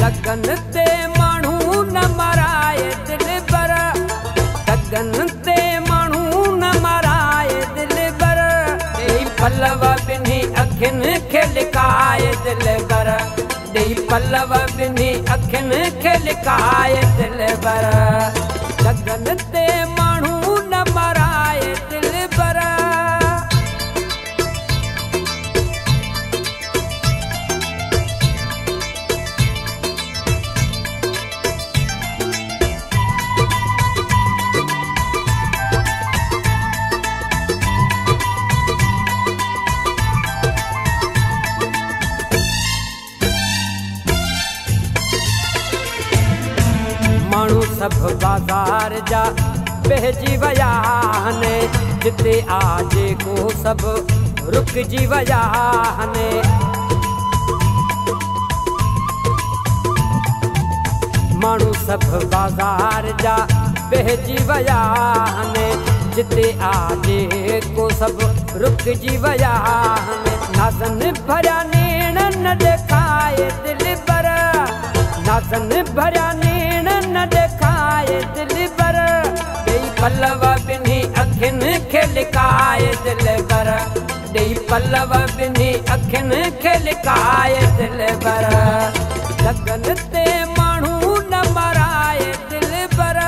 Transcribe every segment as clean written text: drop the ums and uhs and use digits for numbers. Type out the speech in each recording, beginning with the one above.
गगन ते माण्हू न मराए दिल बर, गगन ते माण्हू न मराए दिल बर, ॾेई पलव ॿिन्ही अखियुनि खे लिकाए दिल बर, ॾेई पलव ॿिन्ही अखियुनि खे लिकाए दिल बर, गगन ते माण्हू न मराए दिल बर। माण्हू सभु बाज़ार जा बहिजी विया आहिनि, जिते आजे को सभु रुकिजी विया आहिनि। माण्हू सभु बाज़ार जा बहिजी विया आहिनि, जिते आजे को सभु रुकिजी विया आहिनि। नाज़नि भरिया नेण न ॾेखाए दिल बर, नाज़नि भरिया नेण न ॾेखाए दिल बर, ॾेई पलव ॿिन्ही अखियुनि खे लिकाए दिल बर, ॾेई पलव ॿिन्ही अखियुनि खे लिकाए दिल बर, गगन ते माण्हू न मराए दिल बर।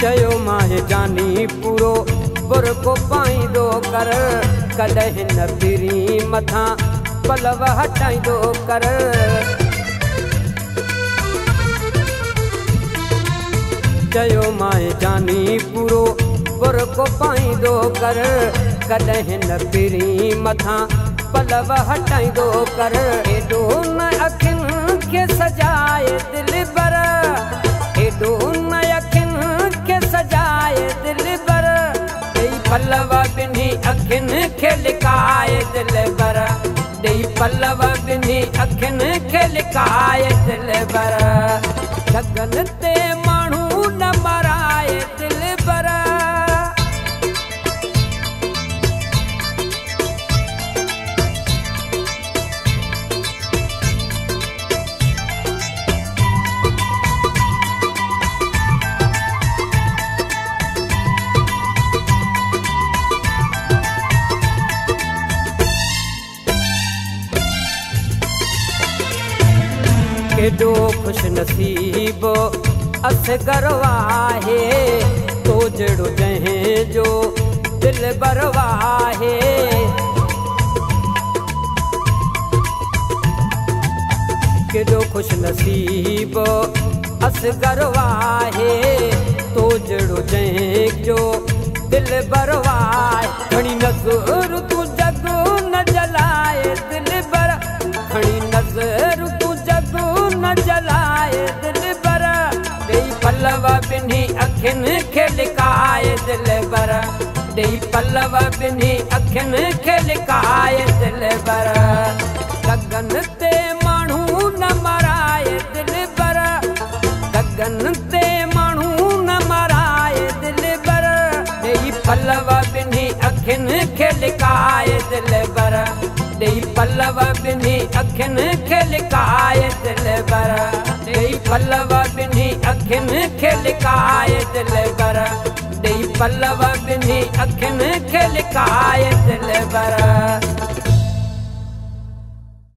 चयो मां जानी पूरो बुरको पाईंदो कर, कॾहिं न फिरी मथां पलव हटाईंदो कर। चयो मां जानी पूरो बुरको पाईंदो कर, कॾहिं न फिरी मथां पलव हटाईंदो कर। एॾो न अखियुनि खे सजाए दिल बर, एॾो न अखियुनि खे सजाए दिल बर, ॾेई पलव ॿिन्ही अखियुनि खे लिकाए दिल बर, ॾेई पलव ॿिन्ही अखियुनि खे लिकाए दिल बर, गगन ते माण्हू न मराए दिल बर। केॾो ख़ुशि नसीब असगर आहे, तो जहिड़ो जंहिंजो दिल बर आहे। केॾो ख़ुशि नसीब असगर आहे, तो जहिड़ो जंहिंजो दिल बर आहे। खणी नज़र तूं जग न जलाए दिल बर, खणी नज़र तूं जग न जलाए दिल बर, ॾेई पलव ॿिन्ही अखियुनि खे लिकाए दिल बर, ॾेई पलव ॿिन्ही अखियुनि खे लिकाए दिल बर, गगन ते माण्हू न मराए दिल बर, गगन ते माण्हू न मराए दिल बर, ॾेई पलव ॿिन्ही अखियुनि खे लिकाए दिल बर, ॾेई पलव ॿिन्ही अखियुनि खे लिकाए दिल बर, ॾेई पलव ॿिन्ही अखियुनि खे लिकाए दिल बर, ॾेई पलव ॿिन्ही अखियुनि खे लिकाए दिल बर।